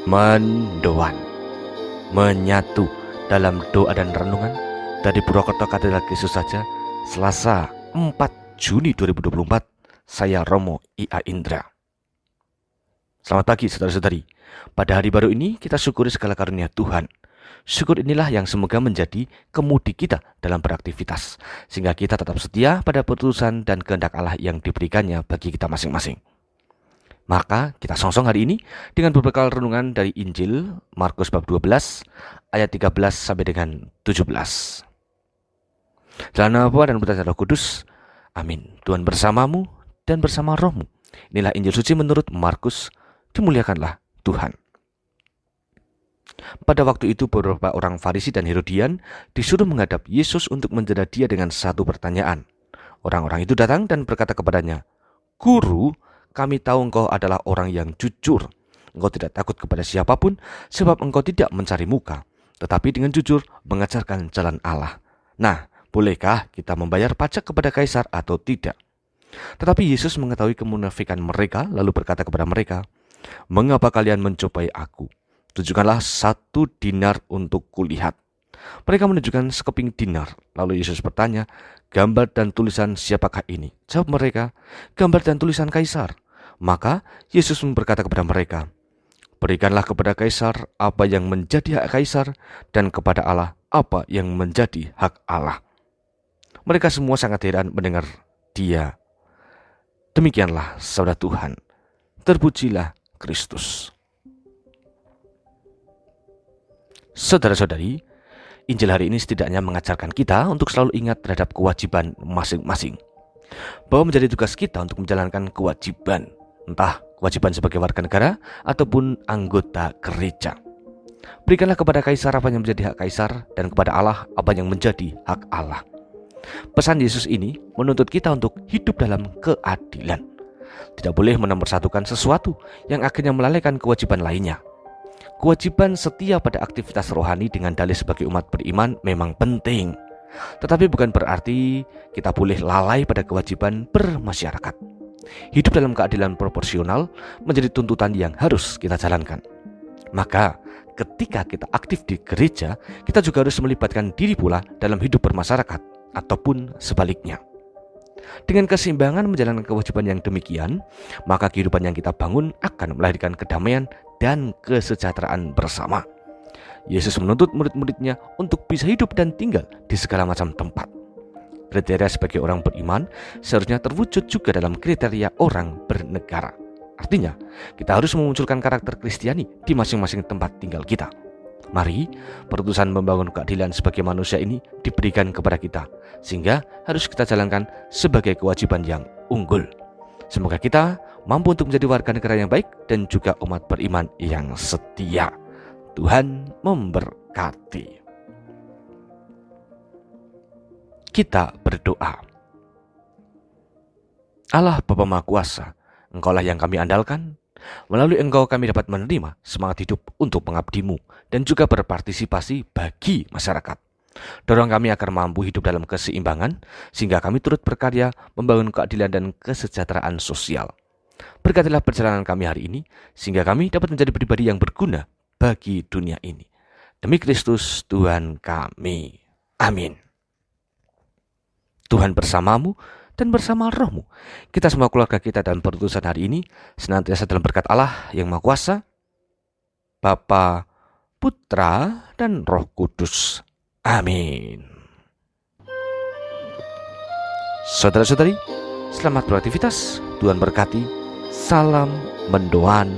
Mendoan, menyatu dalam doa dan renungan dari Purwokerto Katedral Yesus saja, Selasa 4 Juni 2024. Saya Romo I.A. Indra. Selamat pagi saudara-saudari. Pada hari baru ini kita syukuri segala karunia Tuhan. Syukur inilah yang semoga menjadi kemudi kita dalam beraktivitas, sehingga kita tetap setia pada putusan dan kehendak Allah yang diberikannya bagi kita masing-masing. Maka kita songsong hari ini dengan berbekal renungan dari Injil Markus bab 12 ayat 13 sampai dengan 17. Dalam nama Bapa dan Putra dan Roh Kudus. Amin. Tuhan bersamamu dan bersama rohmu. Inilah Injil suci menurut Markus. Dimuliakanlah Tuhan. Pada waktu itu beberapa orang Farisi dan Herodian disuruh menghadap Yesus untuk menjada dia dengan satu pertanyaan. Orang-orang itu datang dan berkata kepadanya, "Guru, kami tahu engkau adalah orang yang jujur. Engkau tidak takut kepada siapapun, sebab engkau tidak mencari muka, tetapi dengan jujur mengajarkan jalan Allah. Nah, bolehkah kita membayar pajak kepada kaisar atau tidak?" Tetapi Yesus mengetahui kemunafikan mereka, lalu berkata kepada mereka, "Mengapa kalian mencobai aku? Tunjukkanlah 1 dinar untuk kulihat." Mereka menunjukkan sekeping dinar. Lalu Yesus bertanya, "Gambar dan tulisan siapakah ini?" Jawab mereka, "Gambar dan tulisan kaisar." Maka Yesus berkata kepada mereka, "Berikanlah kepada kaisar apa yang menjadi hak kaisar, dan kepada Allah apa yang menjadi hak Allah." Mereka semua sangat heran mendengar dia. Demikianlah sabda Tuhan. Terpujilah Kristus. Saudara-saudari, Injil hari ini setidaknya mengajarkan kita untuk selalu ingat terhadap kewajiban masing-masing. Bahwa menjadi tugas kita untuk menjalankan kewajiban, entah kewajiban sebagai warga negara ataupun anggota gereja. Berikanlah kepada kaisar apa yang menjadi hak kaisar, dan kepada Allah apa yang menjadi hak Allah. Pesan Yesus ini menuntut kita untuk hidup dalam keadilan. Tidak boleh menomorsatukan sesuatu yang akhirnya melalaikan kewajiban lainnya. Kewajiban setia pada aktivitas rohani dengan dalih sebagai umat beriman memang penting. Tetapi bukan berarti kita boleh lalai pada kewajiban bermasyarakat. Hidup dalam keadilan proporsional menjadi tuntutan yang harus kita jalankan. Maka ketika kita aktif di gereja, kita juga harus melibatkan diri pula dalam hidup bermasyarakat, ataupun sebaliknya. Dengan keseimbangan menjalankan kewajiban yang demikian, maka kehidupan yang kita bangun akan melahirkan kedamaian dan kesejahteraan bersama. Yesus menuntut murid-muridnya untuk bisa hidup dan tinggal di segala macam tempat. Kriteria sebagai orang beriman seharusnya terwujud juga dalam kriteria orang bernegara. Artinya, kita harus memunculkan karakter Kristiani di masing-masing tempat tinggal kita. Mari, perutusan membangun keadilan sebagai manusia ini diberikan kepada kita, sehingga harus kita jalankan sebagai kewajiban yang unggul. Semoga kita mampu untuk menjadi warga negara yang baik dan juga umat beriman yang setia. Tuhan memberkati. Kita berdoa. Allah Bapa Maha Kuasa, Engkaulah yang kami andalkan. Melalui Engkau kami dapat menerima semangat hidup untuk mengabdi-Mu dan juga berpartisipasi bagi masyarakat. Dorong kami agar mampu hidup dalam keseimbangan, sehingga kami turut berkarya membangun keadilan dan kesejahteraan sosial. Berkatilah perjalanan kami hari ini, sehingga kami dapat menjadi pribadi yang berguna bagi dunia ini. Demi Kristus Tuhan kami. Amin. Tuhan bersamamu dan bersama rohmu. Kita semua keluarga kita dalam perutusan hari ini senantiasa dalam berkat Allah yang Maha Kuasa, Bapa, Putra, dan Roh Kudus. Amin. Saudara-saudari, selamat beraktivitas. Tuhan berkati. Salam mendoan.